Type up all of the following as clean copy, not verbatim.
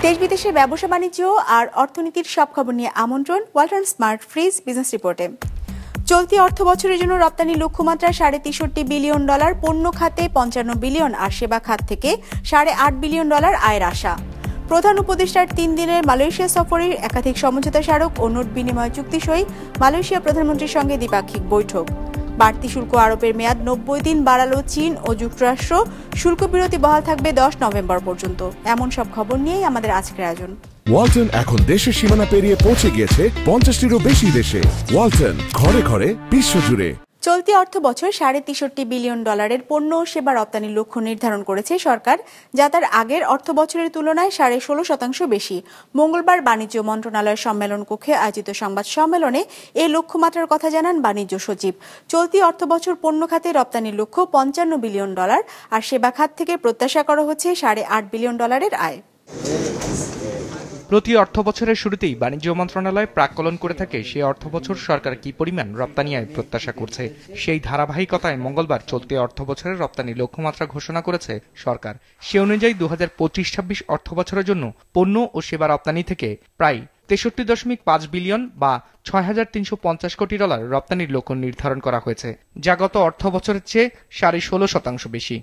দেশ বিদেশের ব্যবসা বাণিজ্য আর অর্থনীতির সব খবর নিয়ে আমন্ত্রণ ওয়ালটন স্মার্ট ফ্রিজ বিজনেস রিপোর্টে। চলতি অর্থ বছরের জন্য রপ্তানি লক্ষ্যমাত্রা $63 বিলিয়ন, পণ্য খাতে $55 বিলিয়ন আর সেবা খাত থেকে $8.5 বিলিয়ন আয়ের আশা। প্রধান উপদেষ্টার 3 দিনের মালয়েশিয়া সফরের একাধিক সমঝোতা স্মারক ও নোট বিনিময় চুক্তি সই, মালয়েশিয়া প্রধানমন্ত্রীর সঙ্গে দ্বিপাক্ষিক বৈঠক। বাড়তি শুল্ক আরোপের মেয়াদ 90 দিন বাড়ালো চীন ও যুক্তরাষ্ট্র, শুল্ক বিরতি বহাল থাকবে 10 নভেম্বর পর্যন্ত। এমন সব খবর নিয়েই আমাদের আজকের আয়োজন। ওয়ালটন এখন দেশের সীমানা পেরিয়ে পৌঁছে গিয়েছে 50টিরও বেশি দেশে। ওয়ালটন, ঘরে ঘরে বিশ্বজুড়ে। চলতি অর্থ বছর $63 বিলিয়ন পণ্য ও সেবা রপ্তানির লক্ষ্য নির্ধারণ করেছে সরকার, যা তার আগের অর্থ বছরের তুলনায় 16.5% বেশি। মঙ্গলবার বাণিজ্য মন্ত্রণালয়ের সম্মেলন কক্ষে আয়োজিত সংবাদ সম্মেলনে এই লক্ষ্যমাত্রার কথা জানান বাণিজ্য সচিব। চলতি অর্থ বছর পণ্য খাতে রপ্তানির লক্ষ্য $55 বিলিয়ন আর সেবা খাত থেকে প্রত্যাশা করা হচ্ছে $8.5 বিলিয়ন আয়। প্রতি অর্থ বছরের শুরুতেই বাণিজ্য মন্ত্রণালয় প্রাক্কলন করে থাকে সেই অর্থ বছর সরকার কি পরিমাণ রপ্তানি আয় প্রত্যাশা করছে। সেই ধারাবাহিকতায় মঙ্গলবার চলতি অর্থ বছরের রপ্তানি লক্ষ্যমাত্রা ঘোষণা করেছে সরকার। সে অনুযায়ী 2025-26 অর্থ বছরের জন্য পণ্য ও সেবা রপ্তানি থেকে প্রায় $63.5 বিলিয়ন বা $6,350 কোটি রপ্তানির লক্ষ্য নির্ধারণ করা হয়েছে, যা গত অর্থ বছরের চেয়ে 16.5% বেশি।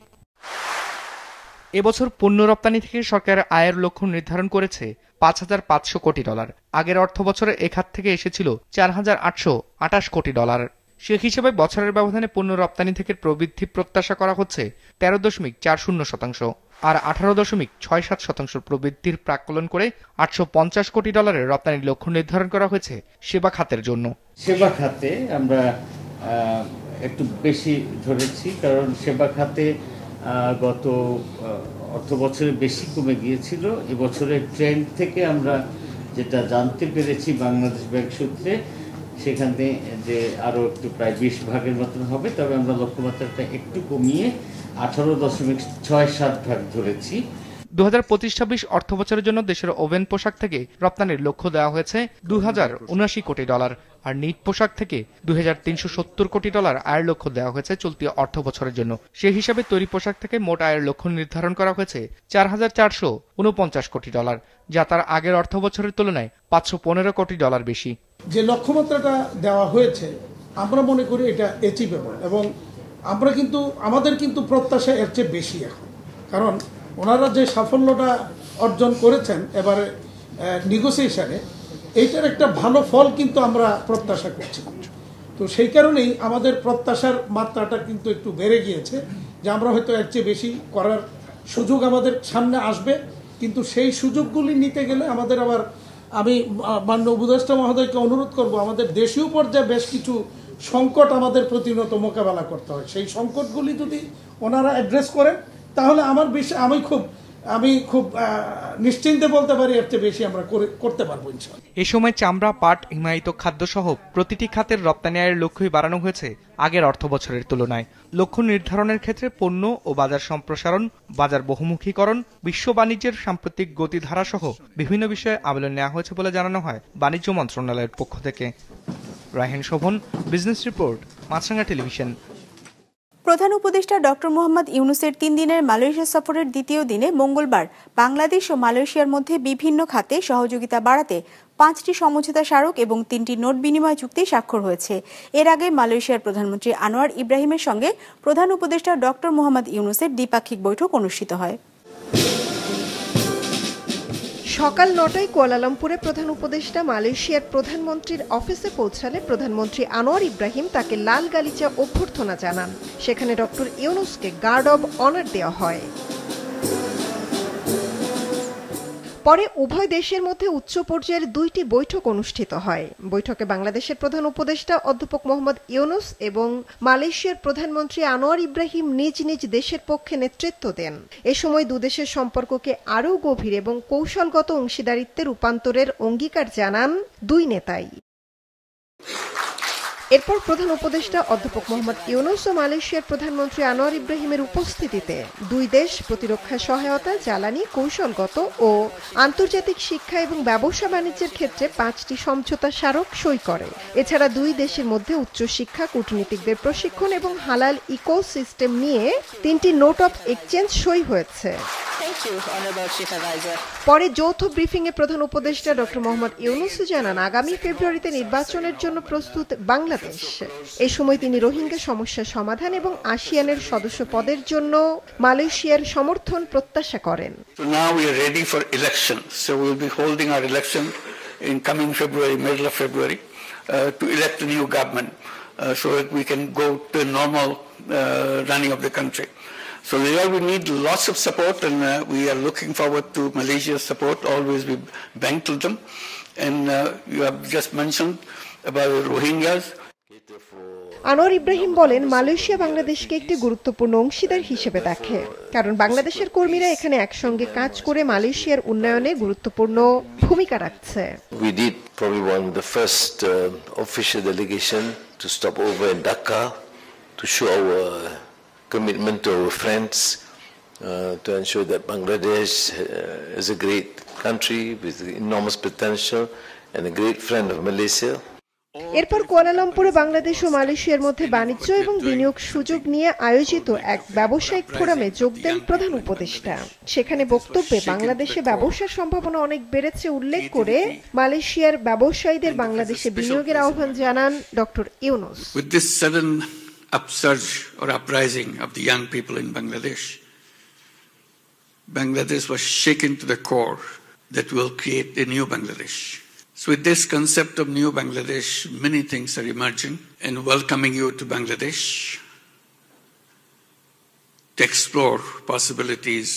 এবছর পণ্য রপ্তানি থেকে সরকার আয়ের লক্ষ্য নির্ধারণ করেছে $5,500 কোটি। আগের অর্থ বছরে এ খাত থেকে এসেছিল $4,828 কোটি। সে হিসেবে বছরের ব্যবধানে পণ্য রপ্তানি থেকে প্রবৃদ্ধি প্রত্যাশা করা হচ্ছে 13.40% আর 18.67% প্রবৃদ্ধির প্রাক্কলন করে $850 কোটি রপ্তানির লক্ষ্য নির্ধারণ করা হয়েছে সেবা খাতের জন্য। সেবা খাতে আমরা একটু বেশি ধরেছি, কারণ সেবা খাতে গত অর্থ বছরে বেশি কমে গিয়েছিল। এবছরের ট্রেন্ড থেকে আমরা যেটা জানতে পেরেছি বাংলাদেশ ব্যাংক সূত্রে, সেখানে যে আরও একটু প্রায় 20 ভাগের মতন হবে, তবে আমরা লক্ষ্যমাত্রাটা একটু কমিয়ে 18.67 ভাগ ধরেছি। 2025-26 অর্থ বছরের জন্য দেশের ওভেন পোশাক থেকে রপ্তানির লক্ষ্য দেওয়া হয়েছে $2,079 কোটি আর নিট পোশাক থেকে $2,370 কোটি আয়ের লক্ষ্য দেওয়া হয়েছে চলতি অর্থ বছরের জন্য। সেই হিসাবে তৈরি পোশাক থেকে মোট আয়ের লক্ষ্য নির্ধারণ করা হয়েছে $4,449 কোটি, যা তার আগের অর্থ বছরের তুলনায় $515 কোটি বেশি। যে লক্ষ্যমাত্রাটা দেওয়া হয়েছে আমরা মনে করি এটা অ্যাচিভেবল, এবং আমরা কিন্তু আমাদের কিন্তু প্রত্যাশা এর চেয়ে বেশি এখন, কারণ ওনারা যে সাফল্যটা অর্জন করেছেন এবারে নেগোসিয়েশনে, এইটার একটা ভালো ফল কিন্তু আমরা প্রত্যাশা করছি। তো সেই কারণেই আমাদের প্রত্যাশার মাত্রাটা কিন্তু একটু বেড়ে গিয়েছে, যে আমরা হয়তো এর চেয়ে বেশি করার সুযোগ আমাদের সামনে আসবে, কিন্তু সেই সুযোগগুলি নিতে গেলে আমাদের আবার আমি মাননীয় উপদেষ্টা মহোদয়কে অনুরোধ করব, আমাদের দেশীয় পর্যায়ে বেশ কিছু সংকট আমাদের প্রতিনিয়ত মোকাবেলা করতে হয়। সেই সংকটগুলি যদি ওনারা অ্যাড্রেস করেন তাহলে আমি খুব নিশ্চিন্তে বলতে পারি এর চেয়ে বেশি আমরা করতে পারবো ইনশাআল্লাহ। এ সময় চামড়া, পাট, হিমায়িত খাদ্য সহ প্রতিটি খাতের রপ্তানি আয়ের লক্ষ্যই বাড়ানো হয়েছে আগের অর্থ বছরের তুলনায়। লক্ষ্য নির্ধারণের ক্ষেত্রে পণ্য ও বাজার সম্প্রসারণ, বাজার বহুমুখীকরণ, বিশ্ব বাণিজ্যের সাম্প্রতিক গতিধারা সহ বিভিন্ন বিষয়ে আবেদন নেওয়া হয়েছে বলে জানানো হয় বাণিজ্য মন্ত্রণালয়ের পক্ষ থেকে। রায়হান শোভন, বিজনেস রিপোর্ট, মাছরাঙা টেলিভিশন। প্রধান উপদেষ্টা ডক্টর মোহাম্মদ ইউনূসের 3 দিনের মালয়েশিয়া সফরের দ্বিতীয় দিনে মঙ্গলবার বাংলাদেশ ও মালয়েশিয়ার মধ্যে বিভিন্ন খাতে সহযোগিতা বাড়াতে 5টি সমঝোতা স্মারক এবং 3টি নোট বিনিময় চুক্তি স্বাক্ষর হয়েছে। এর আগে মালয়েশিয়ার প্রধানমন্ত্রী আনোয়ার ইব্রাহিমের সঙ্গে প্রধান উপদেষ্টা ডক্টর মোহাম্মদ ইউনূসের দ্বিপাক্ষিক বৈঠক অনুষ্ঠিত হয়। সকাল 9টায় কুয়ালালামপুরে প্রধান উপদেষ্টা মালয়েশিয়ার প্রধানমন্ত্রীর অফিসে পৌঁছালে প্রধানমন্ত্রী আনোয়ার ইব্রাহিম তাকে লাল গালিচা অভ্যর্থনা জানান। সেখানে ডক্টর ইউনূসকে গার্ড অব অনার দেওয়া হয়। পরে উভয় দেশের মধ্যে উচ্চ পর্যায়ের 2টি বৈঠক অনুষ্ঠিত হয়। বৈঠকে বাংলাদেশের প্রধান উপদেষ্টা অধ্যাপক মোহাম্মদ ইউনূস এবং মালয়েশিয়ার প্রধানমন্ত্রী আনোয়ার ইব্রাহিম নিজ নিজ দেশের পক্ষে নেতৃত্ব দেন। এ সময় দুদেশের সম্পর্ককে আরও গভীর এবং কৌশলগত অংশীদারিত্বে রূপান্তরের অঙ্গীকার জানান দুই নেতাই। এরপর প্রধান উপদেষ্টা অধ্যাপক মোহাম্মদ ইউনূস ও মালয়েশিয়ার প্রধানমন্ত্রী আনোয়ার ইব্রাহিমের উপস্থিতিতে দুই দেশ প্রতিরক্ষা সহায়তা, জ্বালানি, কৌশলগত ও আন্তর্জাতিক শিক্ষা এবং ব্যবসা বাণিজ্যের ক্ষেত্রে 5টি সমঝোতা স্মারক সই করে। এছাড়া দুই দেশের মধ্যে উচ্চশিক্ষা, কূটনীতিকদের প্রশিক্ষণ এবং হালাল ইকোসিস্টেম নিয়ে 3টি নোট অফ এক্সচেঞ্জ সই হয়েছে। পরে যৌথ ব্রিফিংয়ে প্রধান উপদেষ্টা ডক্টর মোহাম্মদ ইউনুস জানান, আগামী ফেব্রুয়ারিতে নির্বাচনের জন্য প্রস্তুত বাংলাদেশ। এই সময় তিনি রোহিঙ্গা সমস্যা সমাধান এবং আসিয়ানের সদস্য পদের জন্য মালয়েশিয়ার সমর্থন প্রত্যাশা করেন। Now we are ready for elections, so we will be holding our election in coming February, middle of February, to elect a new government, so that we can go to normal running of the country. So there we need lots of support, and we are looking forward to Malaysia's support. Always we bank to them, and you have just mentioned about the Rohingyas. Anwar Ibrahim বলেন, Malaysia বাংলাদেশকে একটি গুরুত্বপূর্ণ অংশীদার হিসেবে দেখে, কারণ বাংলাদেশের কর্মীরা এখানে একসঙ্গে কাজ করে মালয়েশিয়ার উন্নয়নে গুরুত্বপূর্ণ ভূমিকা রাখছে। We did probably one of the first official delegation to stop over in Dhaka to show our commitment to our friends, to ensure that Bangladesh is a great country with enormous potential and a great friend of Malaysia. এরপর কুয়ালালামপুরে বাংলাদেশ ও মালয়েশিয়ার মধ্যে বাণিজ্য এবং বিনিয়োগ সুযোগ নিয়ে আয়োজিত এক ব্যবসায়িক ফোরামে যোগ দেন প্রধান উপদেষ্টা। সেখানে বক্তব্যে বাংলাদেশে ব্যবসার সম্ভাবনা অনেক বেড়েছে উল্লেখ করে মালয়েশিয়ার ব্যবসায়ীদের বাংলাদেশে বিনিয়োগের আহ্বান জানান doctor Yunus. With this sudden upsurge or uprising of the young people in Bangladesh, Bangladesh was shaken to the core that will create a new Bangladesh. So with this concept of new Bangladesh, many things are emerging, and welcoming you to Bangladesh to explore possibilities.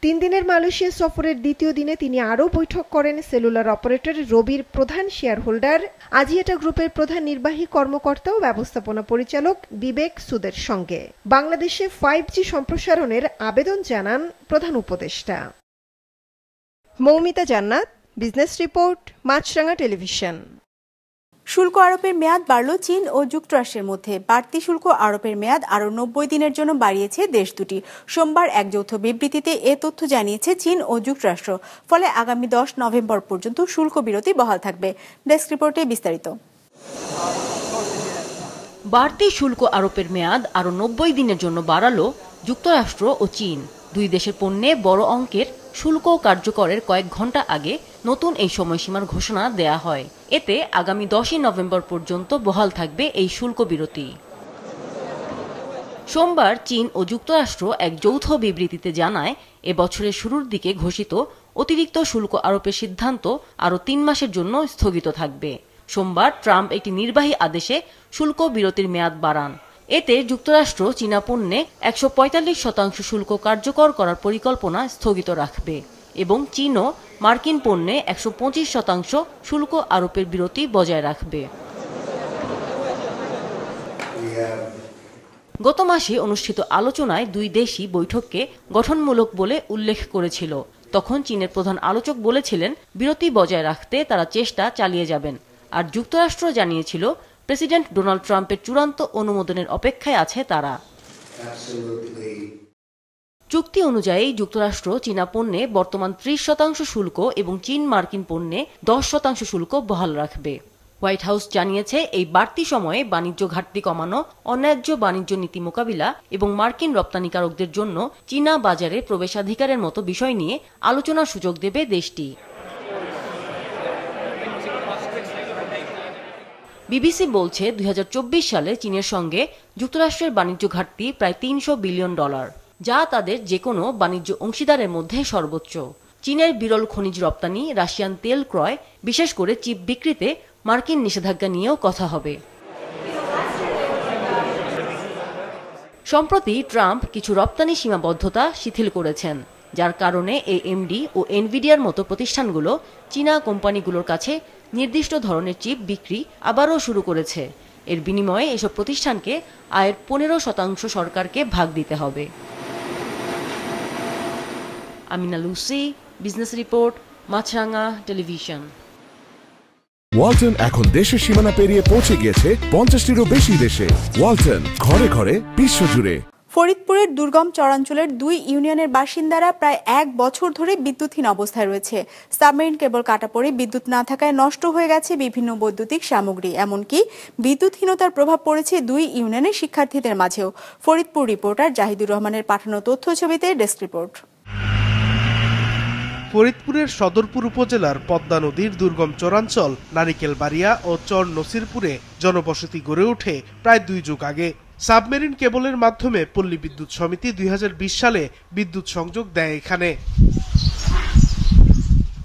3 দিনের Malaysia সফরের দ্বিতীয় দিনে তিনি আরও বৈঠক করেন cellular operator রবির প্রধান শেয়ার হোল্ডার আজিয়েটা গ্রুপের প্রধান নির্বাহী কর্মকর্তা ও ব্যবস্থাপনা পরিচালক বিবেক সুদের সঙ্গে। বাংলাদেশে 5G সম্প্রসারণের আবেদন জানান প্রধান উপদেষ্টা। মৌমিতা জান্নাত, বিজনেস রিপোর্ট, মাছরাঙা টেলিভিশন। শুল্ক আরোপের মেয়াদ বাড়ল চীন ও যুক্তরাষ্ট্রের মধ্যে। বাড়তি শুল্ক আরোপের মেয়াদ আরও 90 দিনের জন্য বাড়িয়েছে দেশ দুটি। সোমবার এক যৌথ বিবৃতিতে এ তথ্য জানিয়েছে চীন ও যুক্তরাষ্ট্র। ফলে আগামী 10 নভেম্বর পর্যন্ত শুল্ক বিরতি বহাল থাকবে। ডেস্ক রিপোর্টে বিস্তারিত। বাড়তি শুল্ক আরোপের মেয়াদ আরও 90 দিনের জন্য বাড়ালো যুক্তরাষ্ট্র ও চীন। দুই দেশের পণ্যে বড় অঙ্কের শুল্ক কার্যকরের কয়েক ঘণ্টা আগে নতুন এই সময়সীমার ঘোষণা দেয়া হয়। এতে আগামী 10 নভেম্বর পর্যন্ত বহাল থাকবে এই শুল্ক বিরতি। সোমবার চীন ও যুক্তরাষ্ট্র এক যৌথ বিবৃতিতে জানায়, এ বছরের শুরুর দিকে ঘোষিত অতিরিক্ত শুল্ক আরোপের সিদ্ধান্ত আরও 3 মাসের জন্য স্থগিত থাকবে। সোমবার ট্রাম্প একটি নির্বাহী আদেশে শুল্ক বিরতির মেয়াদ বাড়ান। এতে যুক্তরাষ্ট্র চীনা পণ্যে 145% শুল্ক কার্যকর করার পরিকল্পনা স্থগিত রাখবে এবং চীনও মার্কিন পণ্যে 125% শুল্ক আরোপের বিরতি বজায় রাখবে। গত মাসে অনুষ্ঠিত আলোচনায় দুই দেশই বৈঠককে গঠনমূলক বলে উল্লেখ করেছিল। তখন চীনের প্রধান আলোচক বলেছিলেন, বিরতি বজায় রাখতে তারা চেষ্টা চালিয়ে যাবেন। আর যুক্তরাষ্ট্র জানিয়েছিল, প্রেসিডেন্ট ডোনাল্ড ট্রাম্পের চূড়ান্ত অনুমোদনের অপেক্ষায় আছে তারা। চুক্তি অনুযায়ী যুক্তরাষ্ট্র চীনা পণ্যে বর্তমান 30% শুল্ক এবং চীন মার্কিন পণ্যে 10% শুল্ক বহাল রাখবে। হোয়াইট হাউস জানিয়েছে, এই বাড়তি সময়ে বাণিজ্য ঘাটতি কমানো, অন্যায্য বাণিজ্য নীতি মোকাবিলা এবং মার্কিন রপ্তানিকারকদের জন্য চীনা বাজারে প্রবেশাধিকারের মতো বিষয় নিয়ে আলোচনার সুযোগ দেবে দেশটি। বিবিসি বলছে, 2024 সালে চীনের সঙ্গে যুক্তরাষ্ট্রের বাণিজ্য ঘাটতি প্রায় $300 বিলিয়ন, যা তাদের যে কোনো বাণিজ্য অংশীদারের মধ্যে সর্বোচ্চ। চীনের বিরল খনিজ রপ্তানি, রাশিয়ান তেল ক্রয়, বিশেষ করে চিপ বিক্রিতে মার্কিন নিষেধাজ্ঞা নিয়েও কথা হবে। সম্প্রতি ট্রাম্প কিছু রপ্তানি সীমাবদ্ধতা শিথিল করেছেন, যার কারণে এএমডি ও এনভিডিয়ার মতো প্রতিষ্ঠানগুলো চীনা কোম্পানিগুলোর কাছে নির্দিষ্ট ধরনের চিপ বিক্রি আবারও শুরু করেছে। এর বিনিময়ে এসব প্রতিষ্ঠানকে আয়ের 15% সরকারকে ভাগ দিতে হবে। আমিনা লুসি, বিজনেস রিপোর্ট, মাছরাঙা টেলিভিশন। ওয়ালটন এখন দেশের সীমানা পেরিয়ে পৌঁছে গিয়েছে 50টিরও বেশি দেশে। ওয়ালটন, ঘরে ঘরে বিশ্বজুড়ে। ফরিদপুরের দুর্গম চরাঞ্চলের 2 ইউনিয়নের বাসিন্দারা প্রায় 1 বছর ধরে বিদ্যুৎহীন অবস্থায় রয়েছে। সাবমেরিন কেবল কাটা পড়ে বিদ্যুৎ না থাকায় নষ্ট হয়ে গেছে বিভিন্ন বৈদ্যুতিক সামগ্রী। এমনকি বিদ্যুৎহীনতার প্রভাব পড়েছে 2 ইউনিয়নের শিক্ষার্থীদের মাঝেও। ফরিদপুর রিপোর্টার জাহিদুর রহমানের পাঠানো তথ্য ছবিতে ডেস্ক রিপোর্ট। ফরিদপুরের সদরপুর উপজেলার পদ্মা নদীর দুর্গম চরাঞ্চল নারিকেলবাড়িয়া ও চর নসিরপুরে জনবসতি গড়ে ওঠে প্রায় 2 যুগ আগে। সাবমেরিন কেবলের মাধ্যমে পল্লী বিদ্যুৎ সমিতি 2020 সালে বিদ্যুৎ সংযোগ দেয় এখানে।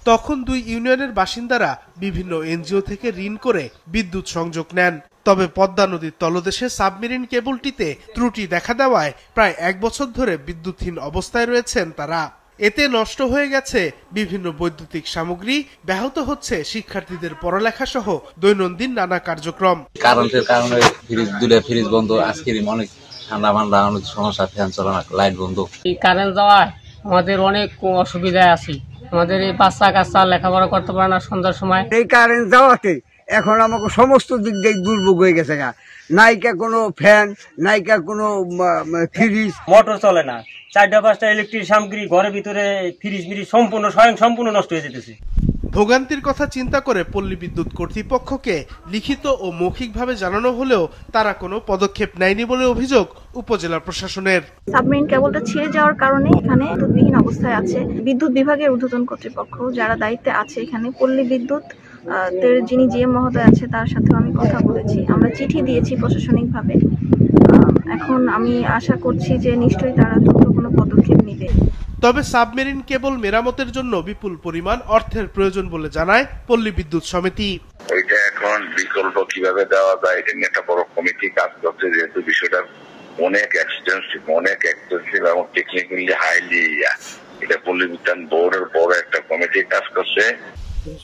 তখন 2 ইউনিয়নের বাসিন্দারা বিভিন্ন এনজিও থেকে ঋণ করে বিদ্যুৎ সংযোগ নেন। তবে পদ্মা নদীর তলদেশে সাবমেরিন কেবলটিতে ত্রুটি দেখা দেওয়ায় প্রায় 1 বছর ধরে বিদ্যুৎহীন অবস্থায় রয়েছেন তারা। এতে নষ্ট হয়ে গেছে বিভিন্ন বৈদ্যুতিক সামগ্রী, ব্যাহত হচ্ছে শিক্ষার্থীদের পড়ালেখা সহ দৈনন্দিন নানা কার্যক্রম। কারেন্টের কারণে ফ্রিজ বন্ধ, আইসক্রিম অনেক ঠান্ডা মান্ডা অনেক সমস্যা, ফ্যান চলে না, লাইট বন্ধ। এই কারেন্ট যাওয়ায় আমাদের অনেক অসুবিধায় আছি। আমাদের এই বাচ্চা কাচ্চা লেখাপড়া করতে পারে না সন্ধ্যার সময়। এই কারেন্ট যাওয়াতে এখন আমাকে সমস্ত দিক দিয়ে দুর্ভোগ হয়ে গেছে। নাইকা কোনো ফ্যান, নাইকা কোনো ফ্রিজ, মোটর চলে না, 4-5টা ইলেকট্রিক সামগ্রী ঘরের ভিতরে ফ্রিজ সম্পূর্ণ নষ্ট হয়ে যেতেছে। ভোগান্তির কথা চিন্তা করে পল্লী বিদ্যুৎ কর্তৃপক্ষকে লিখিত ও মৌখিকভাবে জানানো হলেও তারা কোনো পদক্ষেপ নেয়নি বলে অভিযোগ উপজেলা প্রশাসনের। সাবমেরিন কেবলটা ছিঁড়ে যাওয়ার কারণে এখানে বিদ্যুৎবিহীন অবস্থায় আছে বিদ্যুৎ বিভাগের ঊর্ধ্বতন কর্তৃপক্ষ যারা দায়িত্বে আছে। এখানে পল্লী বিদ্যুৎ যিনি জিএম মহোদয় আছে তার সাথেও আমি কথা বলেছি, আমরা চিঠি দিয়েছি প্রশাসনিকভাবে। এখন আমি আশা করছি যে নিশ্চয়ই তারা দ্রুত কোনো পদক্ষেপ নেবে। তবে সাবমেরিন কেবল মেরামতের জন্য বিপুল পরিমাণ অর্থের প্রয়োজন বলে জানায় পল্লী বিদ্যুৎ সমিতি। ওইটা এখন বিকল্প কিভাবে দেওয়া যায় এটা নিয়ে একটা বড় কমিটি কাজ করছে, যেহেতু বিষয়টা অনেক এক্সটেন্সিভ এবং টেকনিক্যালি হাইলি এটা পল্লী বিদ্যুৎ বোর্ডের বড় একটা কমিটি কাজ করছে।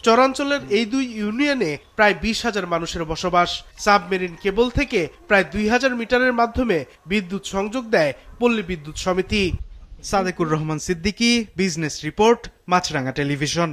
চরাঞ্চলের এই 2 ইউনিয়নে প্রায় 20,000 মানুষের বসবাস। সাবমেরিন কেবল থেকে প্রায় 2000 মিটারের মাধ্যমে বিদ্যুৎ সংযোগ দেয় পল্লী বিদ্যুৎ সমিতি। সাদেকুর রহমান সিদ্দিকী, বিজনেস রিপোর্ট, মাছরাঙ্গা টেলিভিশন।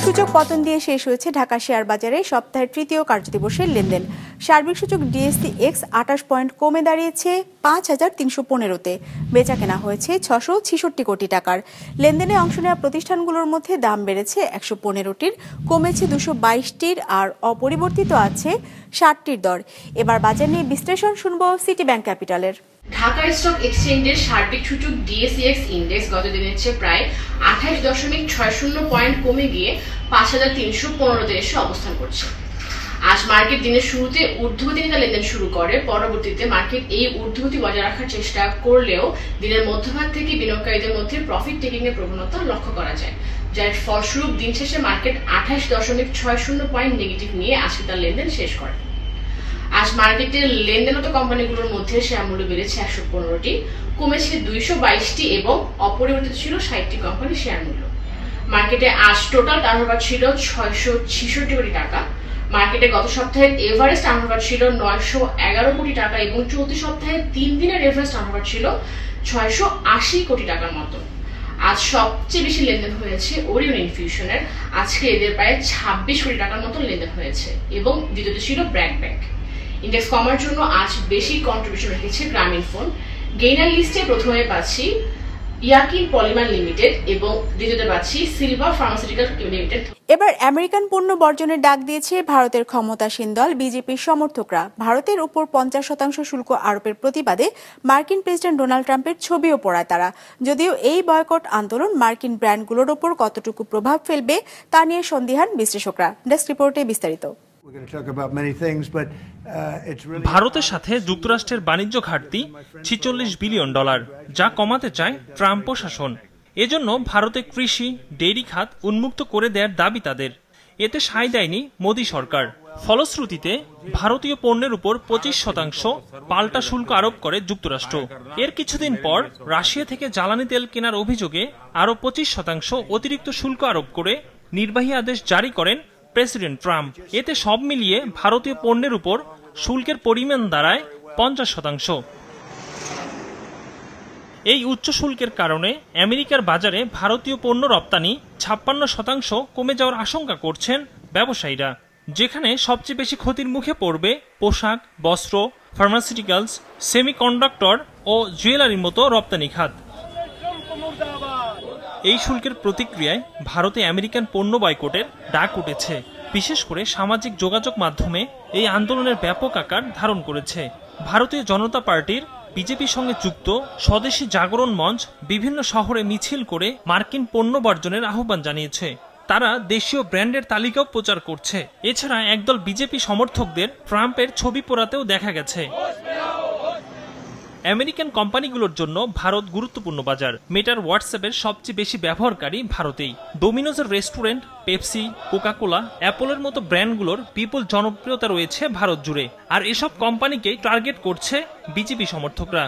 সূচক পতন দিয়ে শেষ হয়েছে ঢাকা শেয়ার বাজারে সপ্তাহের 3য় কার্যদিবসের লেনদেন। সার্বিক সূচক DSC-X 28 পয়েন্ট কমে দাঁড়িয়েছে 5315-তে। বেচা কেনা হয়েছে 666 কোটি টাকার। লেনদেনে অংশ নেওয়া প্রতিষ্ঠানগুলোর মধ্যে দাম বেড়েছে 115টির, কমেছে 222টির, আর অপরিবর্তিত আছে 60টির দর। এবার বাজার নিয়ে বিশ্লেষণ শুনবো সিটি ব্যাংক ক্যাপিটালের। ঢাকা স্টক এক্সচেঞ্জের সার্বিক সূচক DSC-X ইন্ডেক্স গত দিনের চেয়ে প্রায় 28.60 পয়েন্ট কমে গিয়ে 5315-তে এসে অবস্থান করছে। আজ মার্কেট দিনের শুরুতে ঊর্ধ্বগতিতে লেনদেন শুরু করে, পরবর্তীতে মার্কেট এই ঊর্ধ্বগতি বজায় রাখার চেষ্টা করলেও দিনের মধ্যভাগ থেকে বিনিয়োগকারীদের মধ্যে প্রফিট টেকিং এর প্রবণতা লক্ষ্য করা যায়, যার ফলস্বরূপ দিন শেষে মার্কেট 28.60 পয়েন্ট নেগেটিভ নিয়ে আজকে তার লেনদেন শেষ করে। আজ মার্কেটের লেনদেনরত কোম্পানিগুলোর মধ্যে শেয়ার মূল্য বেড়েছে 115টি, কমেছে 222টি এবং অপরিবর্তিত ছিল 60টি কোম্পানির শেয়ার মূল্য। মার্কেটে আজ টোটাল টার্নওভার ছিল 666 কোটি টাকা। মার্কেটে গত সপ্তাহের এভারেজ টার্নওভার ছিল 911 কোটি টাকা এবং চলতি সপ্তাহে 3 দিনের এভারেজ টার্নওভার ছিল 680 কোটি টাকার মতো। আজ সবচেয়ে বেশি লেনদেন হয়েছে ওরিয়ন ইনফিউশনের, আজকে এদের প্রায় 26 কোটি টাকার মতো লেনদেন হয়েছে এবং দ্বিতীয়তে ছিল ব্র্যাক ব্যাংক। ইন্ডেক্স কমার জন্য আজ বেশি কন্ট্রিবিউশন রেখেছে গ্রামীণ ফোন। গেইনার লিস্টে প্রথমে পাচ্ছি ইয়াকিন পলিমার লিমিটেড এবং দ্বিতীয়তে পাচ্ছি সিলভার ফার্মাসিউটিক্যাল লিমিটেড। এবার আমেরিকান পণ্য বর্জনের ডাক দিয়েছে ভারতের ক্ষমতাসীন দল বিজেপির সমর্থকরা। ভারতের উপর 50% শুল্ক আরোপের প্রতিবাদে মার্কিন প্রেসিডেন্ট ডোনাল্ড ট্রাম্পের ছবিও পড়ায় তারা। যদিও এই বয়কট আন্দোলন মার্কিন ব্র্যান্ডগুলোর ওপর কতটুকু প্রভাব ফেলবে তা নিয়ে সন্দিহান বিশ্লেষকরা। ডেস্ক রিপোর্টে বিস্তারিত। ভারতের সাথে যুক্তরাষ্ট্রের বাণিজ্য ঘাটতি $46 বিলিয়ন, যা কমাতে চায় ট্রাম্প প্রশাসন। এজন্য ভারতে কৃষি, ডেইরি খাত উন্মুক্ত করে দেওয়ার দাবি তাদের। এতে সায় দেয়নি মোদী সরকার। ফলশ্রুতিতে ভারতীয় পণ্যের উপর 25% পাল্টা শুল্ক আরোপ করে যুক্তরাষ্ট্র। এর কিছুদিন পর রাশিয়া থেকে জ্বালানি তেল কেনার অভিযোগে আরও 25% অতিরিক্ত শুল্ক আরোপ করে নির্বাহী আদেশ জারি করেন প্রেসিডেন্ট ট্রাম্প। এতে সব মিলিয়ে ভারতীয় পণ্যের উপর শুল্কের পরিমাণ দাঁড়ায় 50%। এই উচ্চ শুল্কের কারণে আমেরিকার বাজারে ভারতীয় পণ্য রপ্তানি 56% কমে যাওয়ার আশঙ্কা করছেন ব্যবসায়ীরা, যেখানে সবচেয়ে বেশি ক্ষতির মুখে পড়বে পোশাক, বস্ত্র, ফার্মাসিউটিক্যালস, সেমিকন্ডাক্টর ও জুয়েলারির মতো রপ্তানি খাত। এই শুল্কের প্রতিক্রিয়ায় ভারতে আমেরিকান পণ্য বয়কটের ডাক উঠেছে। বিশেষ করে সামাজিক যোগাযোগ মাধ্যমে এই আন্দোলনের ব্যাপক আকার ধারণ করেছে। ভারতীয় জনতা পার্টির বিজেপির সঙ্গে যুক্ত স্বদেশী জাগরণ মঞ্চ বিভিন্ন শহরে মিছিল করে মার্কিন পণ্য বর্জনের আহ্বান জানিয়েছে। তারা দেশীয় ব্র্যান্ডের তালিকাও প্রচার করছে। এছাড়া একদল বিজেপি সমর্থকদের ট্রাম্পের ছবি পোড়াতেও দেখা গেছে। আমেরিকান কোম্পানিগুলোর জন্য ভারত গুরুত্বপূর্ণ বাজার। মেটার হোয়াটসঅ্যাপের সবচেয়ে বেশি ব্যবহারকারী ভারতেই। ডোমিনোজের রেস্টুরেন্ট, পেপসি, কোকাকোলা, অ্যাপলের মতো ব্র্যান্ডগুলোর বিপুল জনপ্রিয়তা রয়েছে ভারত জুড়ে। আর এসব কোম্পানিকেই টার্গেট করছে বিজেপি সমর্থকরা।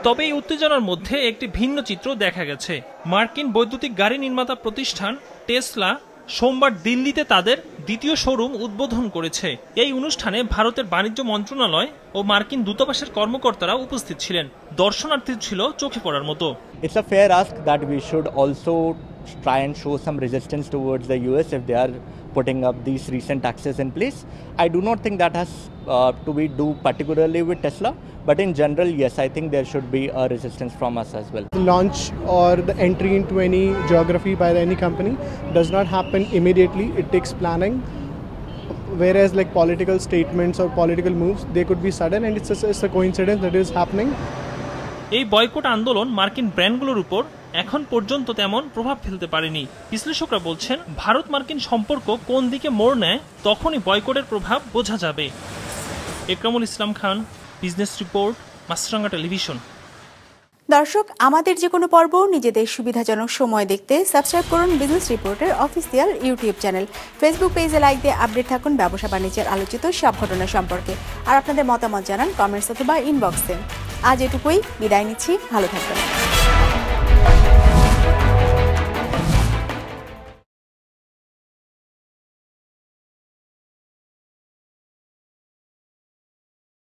তবে এই উত্তেজনার মধ্যে একটি ভিন্ন চিত্র দেখা গেছে। মার্কিন বৈদ্যুতিক গাড়ি নির্মাতা প্রতিষ্ঠান টেসলা সোমবার দিল্লিতে তাদের দ্বিতীয় শোরুম উদ্বোধন করেছে। এই অনুষ্ঠানে ভারতের বাণিজ্য মন্ত্রণালয় ও মার্কিন দূতাবাসের কর্মকর্তারা উপস্থিত ছিলেন। দর্শনার্থী ছিল চোখে পড়ার মতো। It's a fair ask that we should also try and show some resistance towards the US if they are putting up these recent taxes in place. I do not think that has to be do particularly with Tesla, but in general, yes, I think there should be a resistance from us as well. The launch or the entry into any geography by any company does not happen immediately. It takes planning. Whereas like political statements or political moves, they could be sudden, and it's a coincidence that is happening. এই boycott আন্দোলন মার্কিন ব্র্যান্ডগুলোর উপর এখন পর্যন্ত তেমন প্রভাব ফেলতে পারেনি। বিশ্লেষকরা বলছেন, ভারত মার্কিন সম্পর্ক কোন দিকে মোড় নেয় তখনই বয়কটের প্রভাব বোঝা যাবে। একরামুল ইসলাম খান, বিজনেস রিপোর্ট, মাছরাঙ্গা টেলিভিশন। দর্শক, আমাদের যে কোনো পর্ব নিজেদের সুবিধাজনক সময় দেখতে সাবস্ক্রাইব করুন বিজনেস রিপোর্টের অফিসিয়াল ইউটিউব চ্যানেল। ফেসবুক পেজে লাইক দিয়ে আপডেট থাকুন ব্যবসা বাণিজ্যের আলোচিত সব ঘটনা সম্পর্কে। আর আপনাদের মতামত জানান কমেন্টস অথবা ইনবক্সে। আজ এটুকুই, বিদায় নিচ্ছি, ভালো থাকবেন।